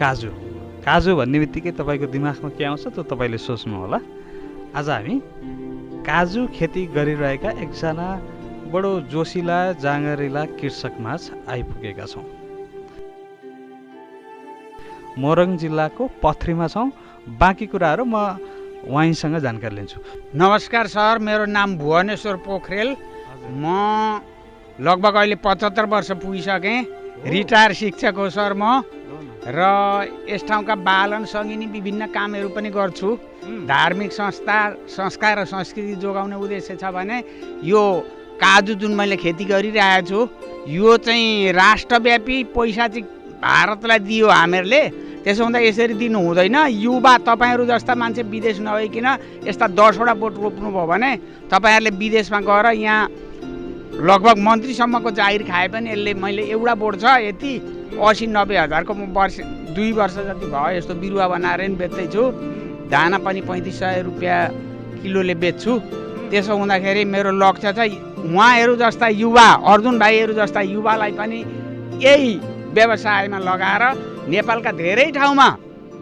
काजु काजु भन्ने बित्तिकै तपाईँको दिमागमा के आउँछ त्यो तपाईँले सोच्नु होला। आज हामी काजु खेती गरिरहेका एकजना बडो जोसिला जाँगरिला कृषकमाझ आइपुगेका छौँ। मोरङ जिल्लाको पथरीमा छौँ। बाँकी कुराहरू म उहाँसँग जानकारी लिन्छु। नमस्कार सर, मेरो नाम भुवनेश्वर पोखरेल। म लगभग अहिले 75 वर्ष पुगिसकेँ। रिटायर शिक्षक हो सर म, र यस ठाउँका बालन सङ्गिनी विभिन्न कामहरू पनि गर्छु। धार्मिक संस्कार र संस्कृति जोगाउने उद्देश्य छ भने यो काजु जुन मैले खेती गरिरहेको छु यो चाहिँ राष्ट्रव्यापी पैसा चाहिँ भारतलाई दियो हामीहरूले। त्यसो हुँदा यसरी दिनु हुँदैन। युवा तपाईँहरू जस्ता मान्छे विदेश नभइकन यस्ता 10वटा बोट रोप्नुभयो भने तपाईँहरूले विदेशमा गएर यहाँ लगभग मन्त्रीसम्मको जागिर खाए पनि यसले मैले एउटा बोट छ यति 80-90 हजारको म 2 वर्ष जति भयो यस्तो बिरुवा बनाएर नि बेच्दैछु। दाना पनि 3500 रुपियाँ किलोले बेच्छु। त्यसो हुँदाखेरि मेरो लक्ष्य छ उहाँहरू जस्ता युवा, अर्जुन भाइहरू जस्ता युवालाई पनि यही व्यवसायमा लगाएर नेपालका धेरै ठाउँमा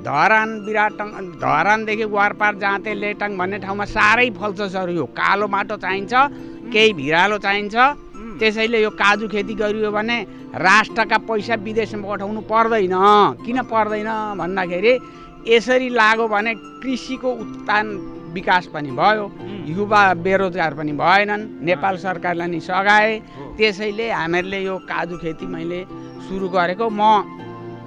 धरान विराटङ, धरानदेखि वारपार जाँते लेटाङ भन्ने ठाउँमा साह्रै फल्छ सर। यो कालो माटो चाहिन्छ, केही भिरालो चाहिन्छ। त्यसैले यो काजु खेती गरियो भने राष्ट्रका पैसा विदेशमा पठाउनु पर्दैन। किन पर्दैन भन्दाखेरि यसरी लाग्यो भने कृषिको उत्थान विकास पनि भयो, युवा बेरोजगार पनि भएनन्, नेपाल सरकारलाई नि सघाए। त्यसैले हामीहरूले यो काजु खेती मैले सुरु गरेको। म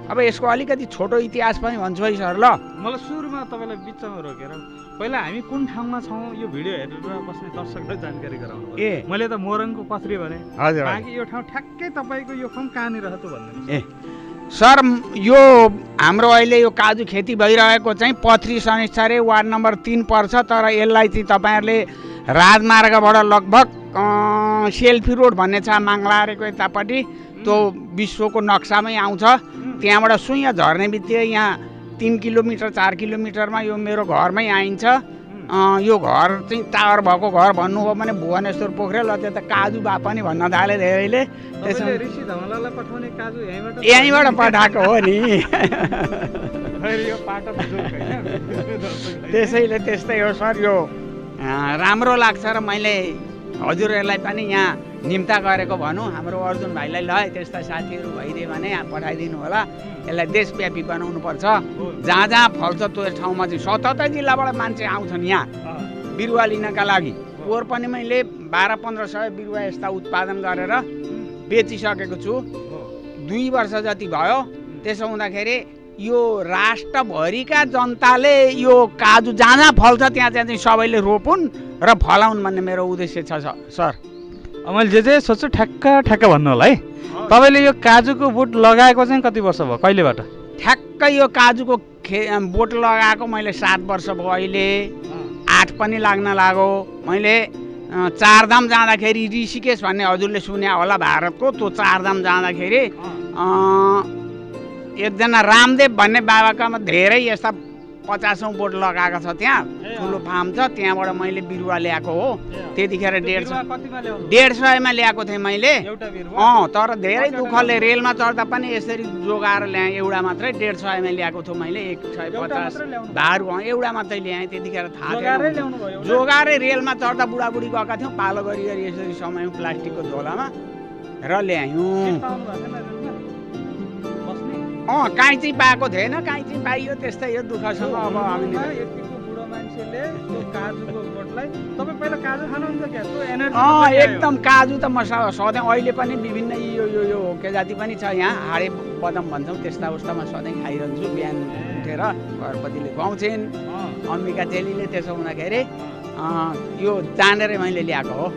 अब यसको अलिकति छोटो इतिहास पनि भन्छु है सर। ल मलाई सुरुमा तपाईँलाई बिचमा रोकेर पहिला हामी कुन ठाउँमा छौँ यो भिडियो हेरेर बस्ने दर्शकलाई जानकारी गराउनु। मैले त मोरङको पथरी भने, हजुर, बाँकी यो ठाउँ ठ्याक्कै तपाईँको यो ठाउँ कहाँनिर छ त भन्नु। सर यो हाम्रो अहिले यो काजु खेती भइरहेको चाहिँ पथरी शनिश्चरी वार्ड नम्बर 3 पर्छ। तर यसलाई चाहिँ तपाईँहरूले राजमार्गबाट लगभग सेल्फी रोड भन्ने छ माङलारेको यतापट्टि, त्यो विश्वको नक्सामै आउँछ। त्यहाँबाट सुइँ झर्ने बित्तिकै यहाँ 3 किलोमिटर 4 किलोमिटरमा यो मेरो घरमै आइन्छ। यो घर चाहिँ टावर भएको घर भन्नुभयो भने भुवनेश्वर पोखरेल, त्यो त काजु बा पनि भन्न थाले धेरैले। यहीँबाट पठाएको हो नि। त्यसैले त्यस्तै हो सर। यो राम्रो लाग्छ र मैले हजुरहरूलाई पनि यहाँ निम्ता गरेको भनौँ। हाम्रो अर्जुन भाइलाई ल त्यस्ता साथीहरू भइदियो भने यहाँ पठाइदिनु होला। यसलाई देशव्यापी बनाउनुपर्छ। जहाँ जहाँ फल्छ त्यो ठाउँमा चाहिँ 77 जिल्लाबाट मान्छे आउँछन् यहाँ बिरुवा लिनका लागि। पोहोर पनि मैले 1200-1500 बिरुवा यस्ता उत्पादन गरेर बेचिसकेको छु। 2 वर्ष जति भयो। त्यसो हुँदाखेरि यो राष्ट्रभरिका जनताले यो काजु जहाँ जहाँ फल्छ त्यहाँ चाहिँ सबैले रोपुन् र फलाउन् भन्ने मेरो उद्देश्य छ सर। मैले जे सोच्छु ठ्याक्क भन्नु होला है। तपाईँले यो काजुको बोट लगाएको चाहिँ कति वर्ष भयो, कहिलेबाट? ठ्याक्कै यो काजुको बोट लगाएको मैले 7 वर्ष भयो। अहिले 8 पनि लाग्न लाग्यो। मैले चारधाम जाँदाखेरि ऋषिकेश भन्ने हजुरले सुने होला भारतको, त्यो चारधाम जाँदाखेरि एकजना रामदेव भन्ने बाबाकामा धेरै यस्ता 50औं बोट लगाएको छ। त्यहाँ ठुलो फार्म छ, त्यहाँबाट मैले बिरुवा ल्याएको हो। त्यतिखेर 150मा ल्याएको थिएँ मैले। तर धेरै दुःखले रेलमा चढ्दा पनि यसरी जोगाएर ल्याएँ। एउटा मात्रै 150मा ल्याएको थियो मैले। 150 भारू एउटा मात्रै ल्याएँ। त्यतिखेर थाहा थियो। जोगाएरै रेलमा चढ्दा बुढाबुढी गएका थियौँ पालो गरी यसरी समय प्लास्टिकको झोलामा र ल्यायौँ। काहीँ चाहिँ पाएको थिएन, काहीँ चाहिँ पाइयो। त्यस्तै यो दुःखसँग अब हामी एकदम काजु त म सधैँ अहिले पनि विभिन्न यो के जाति पनि छ यहाँ, हाडे बदम भन्छौँ, त्यस्ता उस्तामा सधैँ खाइरहन्छु। बिहान उठेर घरपतिले खुवाउँछिन्, अम्बिका चेलीले। त्यसो हुँदाखेरि यो जानेरै मैले ल्याएको हो।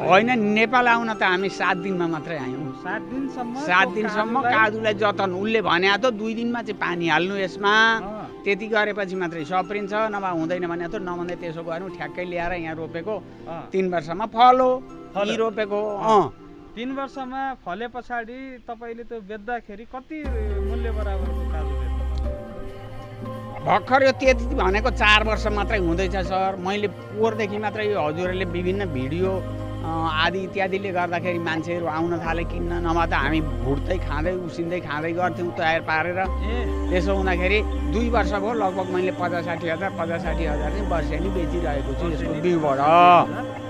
होइन, नेपाल आउन त हामी 7 दिनमा मात्रै आयौँ। 7 दिनसम्म काजुलाई जतन उसले भने त 2 दिनमा चाहिँ पानी हाल्नु यसमा। त्यति गरेपछि मात्रै सप्रिन्छ, नभए हुँदैन भने त नभन्दै त्यसो गऱ्यौँ। ठ्याक्कै ल्याएर यहाँ रोपेको 3 वर्षमा फल हो। यी रोपेको 3 वर्षमा फले पछाडि तपाईँले त्यो बेच्दाखेरि कति मूल्य बराबरको काजु बेच्नु? भर्खर यो त्यति भनेको 4 वर्ष मात्रै हुँदैछ सर। मैले पोहोरदेखि मात्रै यो हजुरहरूले विभिन्न भिडियो आदि इत्यादिले गर्दाखेरि मान्छेहरू आउन थाले किन्न, नभए त हामी भुट्दै खाँदै उसिन्दै खाँदै गर्थ्यौँ तयार पारेर। त्यसो हुँदाखेरि 2 वर्ष भयो लगभग मैले 50-60 हजार चाहिँ वर्षेनी बेचिरहेको छु यसको बिउबाट।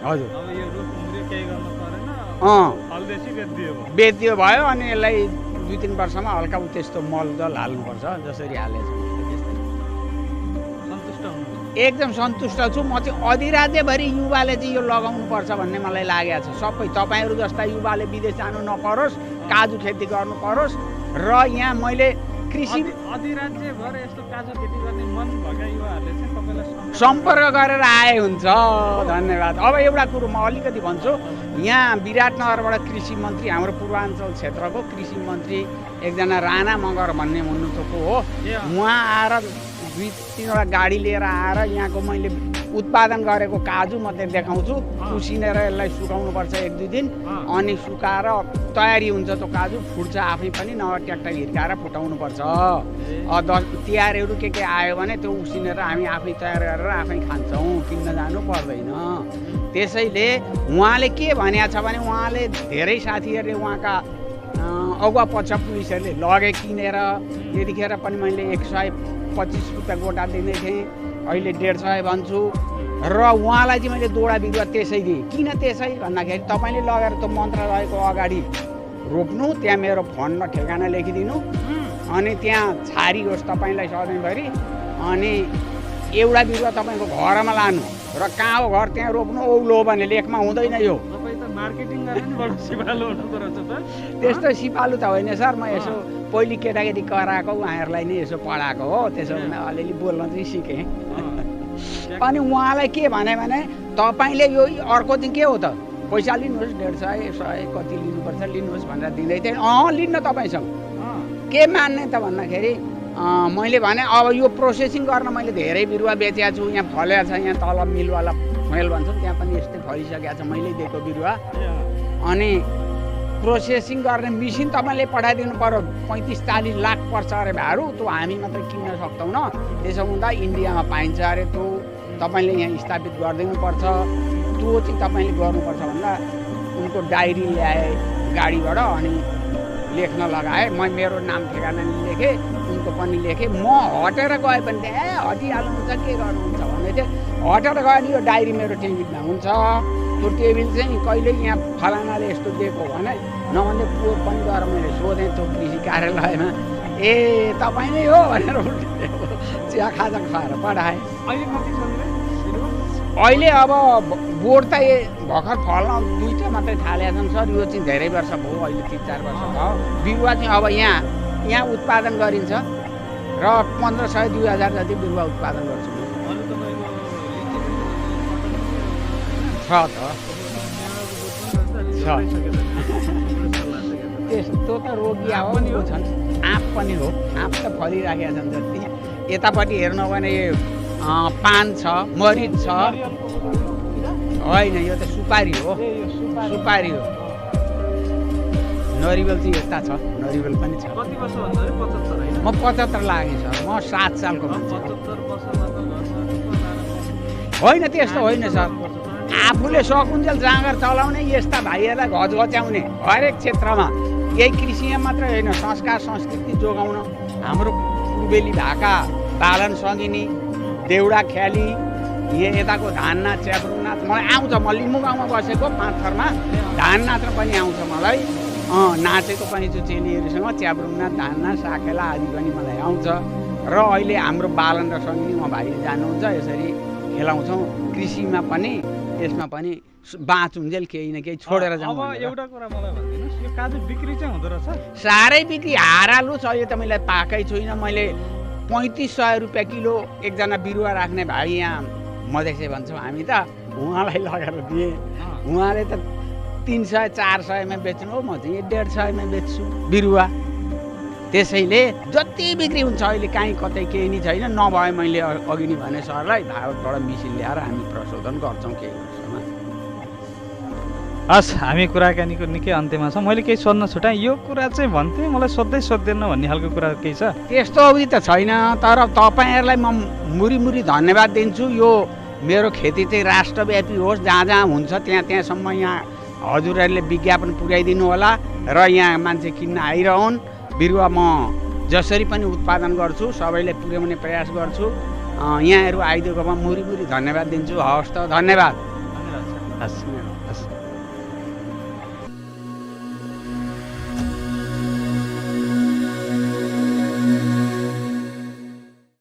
हजुर बेचियो भयो अनि यसलाई 2-3 वर्षमा हल्का त्यस्तो मलदल हाल्नुपर्छ जसरी हालेछ। एकदम सन्तुष्ट छु म चाहिँ। अधिराज्यभरि युवाले चाहिँ यो लगाउनुपर्छ भन्ने मलाई लागेको छ। सबै तपाईँहरू जस्ता युवाले विदेश जानु नपरोस्, काजु खेती गर्नु परोस्। र यहाँ मैले कृषि अधिराज्यभर यस्तो काजु खेती गर्ने मन भएका युवाहरूले चाहिँ तपाईँलाई सम्पर्क गरेर आए हुन्छ। धन्यवाद। अब एउटा कुरो म अलिकति भन्छु। यहाँ विराटनगरबाट कृषि मन्त्री, हाम्रो पूर्वाञ्चल क्षेत्रको कृषि मन्त्री एकजना राणा मगर भन्ने हुनुहुन्थ्यो हो, उहाँ आएर 2-3वटा गाडी लिएर आएर यहाँको मैले उत्पादन गरेको काजु मात्रै देखाउँछु। उसिनेर यसलाई सुकाउनुपर्छ 1-2 दिन, अनि सुकाएर तयारी हुन्छ त्यो काजु, फुट्छ आफै पनि, नभए ट्र्याक्टर हिर्काएर फुटाउनुपर्छ। तिहारहरू के आयो भने त्यो उसिनेर हामी आफै तयार गरेर आफै खान्छौँ, किन्न जानु पर्दैन। त्यसैले उहाँले के भनेको छ भने उहाँले धेरै साथीहरूले उहाँका अगुवा पक्ष पुलिसहरूले लगे किनेर, त्यतिखेर पनि मैले 125 रुपियाँ गोटा दिँदै थिएँ, अहिले 150 भन्छु। र उहाँलाई चाहिँ मैले दोडा बिरुवा त्यसै दिएँ। किन त्यसै भन्दाखेरि तपाईँले लगेर त्यो मन्त्रालयको अगाडि रोप्नु, त्यहाँ मेरो फोन र ठेगाना लेखिदिनु, अनि त्यहाँ छारी होस् तपाईँलाई सधैँभरि, अनि एउटा बिरुवा तपाईँको घरमा लानु र कहाँ हो घर त्यहाँ रोप्नु। औलो भने लेखमा हुँदैन। यो त्यस्तो सिपालु त होइन सर, म यसो पहिले केटाकेटी कराएको उहाँहरूलाई नै यसो पढाएको हो, त्यसो भने अलिअलि बोल्न चाहिँ सिकेँ। अनि उहाँलाई के भने तपाईँले यो अर्को चाहिँ के हो त, पैसा लिनुहोस् 150, 100 कति लिनुपर्छ लिनुहोस् भनेर दिँदै थिएँ। लिन्न तपाईँसँग। के मान्ने त भन्दाखेरि मैले भने अब यो प्रोसेसिङ गर्न मैले धेरै बिरुवा बेचेको छु। यहाँ फलेको छ, यहाँ तल मिलवाला फुमेल भन्छौँ, त्यहाँ पनि यस्तै फलिसकेको छ मैले दिएको बिरुवा। अनि प्रोसेसिङ गर्ने मेसिन तपाईँले पठाइदिनु पर्यो, 35-40 लाख पर्छ अरे भाडु, त्यो हामी मात्रै किन्न सक्दैनौँ। त्यसो हुँदा इन्डियामा पाइन्छ अरे, त्यो तपाईँले यहाँ स्थापित गरिदिनुपर्छ। त्यो चाहिँ तपाईँले गर्नुपर्छ भन्दा उनको डायरी ल्याएँ गाडीबाट, अनि लेख्न लगाएँ। म मेरो नाम ठेगाना लेखेँ, उनको पनि लेखेँ। म हटेर गए पनि हटिहाल्नुहुन्छ के गर्नुहुन्छ भन्दै थिएँ। हटेर गयो भने यो डायरी मेरो टेबिलमा हुन्छ। त्यो टेबिल चाहिँ कहिले यहाँ फलानाले यस्तो दिएको भने नभने पोहोर पनि गएर मैले सोधेँ त्यो कृषि कार्यालयमा, तपाईँ नै हो भनेर चिया खाजा खुवाएर पठाएँ। अहिले अब बोट त भर्खर फल्न 2टा मात्रै थालेका छन् सर। यो चाहिँ धेरै वर्ष भयो, अहिले 3-4 वर्ष भयो। बिरुवा चाहिँ अब यहाँ उत्पादन गरिन्छ र 1500-2000 जति बिरुवा उत्पादन गर्छु। त्यस्तो त रोगी हो छन्, आँप पनि हो, आँप त फलिराखेका छन् जति। यतापट्टि हेर्नु भने पान छ, मरिच छ, होइन यो त सुपारी हो, सुपारी हो। नरिवल चाहिँ यता छ, नरिवल पनि छ। म 75 लागेँ सर, म 7 सालको मान्छे होइन। त्यस्तो होइन सर, आफूले सकुन्जेल जाँगर चलाउने, यस्ता भाइहरूलाई घचघच्याउने हरेक क्षेत्रमा। यही कृषिमा मात्रै होइन, संस्कार संस्कृति जोगाउन हाम्रो पूर्वेली भाका, बालन सङ्गिनी, देउडा ख्याली, यताको धान नाच, च्याब्रुङ नाच मलाई आउँछ। म लिम्बू गाउँमा बसेको 5 थरमा धान नाच्न पनि आउँछ मलाई। नाचेको पनि छु चेलीहरूसँग, च्याब्रुङ नाच, धान नाच, साकेला आदि पनि मलाई आउँछ। र अहिले हाम्रो बालन र सङ्गिनी म भाइ जानुहुन्छ, यसरी खेलाउँछौँ। कृषिमा पनि यसमा पनि बाँचुन्जेल केही न केही छोडेर जाउँ। अब एउटा कुरा मलाई भनिदिनुहोस्, यो काजु बिक्री चाहिँ हुँदो रहेछ? साह्रै बिक्री, हारालु छ। अहिले त मैले पाएकै छुइनँ। मैले 3500 रुपियाँ किलो एकजना बिरुवा राख्ने भाइ यहाँ मधेसे भन्छौँ हामी त, उहाँलाई लगेर दिएँ। उहाँले त 300-400मा बेच्नु हो, म चाहिँ 150मा बेच्छु बिरुवा। त्यसैले जति बिक्री हुन्छ अहिले काहीँ कतै केही नि छैन। नभए मैले अघि नै भने सरलाई भारतबाट मेसिन ल्याएर हामी प्रशोधन गर्छौँ केही वर्षमा। हस्, हामी कुराकानीको निकै अन्त्यमा छ। मैले केही सोध्न छुटाएँ, यो कुरा चाहिँ भन्थेँ मलाई सोध्दैन भन्ने खालको कुरा केही छ? त्यस्तो अवधि त छैन, तर तपाईँहरूलाई म मुरी धन्यवाद दिन्छु। यो मेरो खेती चाहिँ राष्ट्रव्यापी होस्, जहाँ जहाँ हुन्छ त्यहाँसम्म यहाँ हजुरहरूले विज्ञापन पुर्याइदिनु होला र यहाँ मान्छे किन्न आइरहन्। बिरुवा म जसरी पनि उत्पादन गर्छु, सबैले पुर्याउने प्रयास गर्छु। यहाँहरू आइदिएकोमा मुरी धन्यवाद दिन्छु। हवस् त, धन्यवाद। हस्।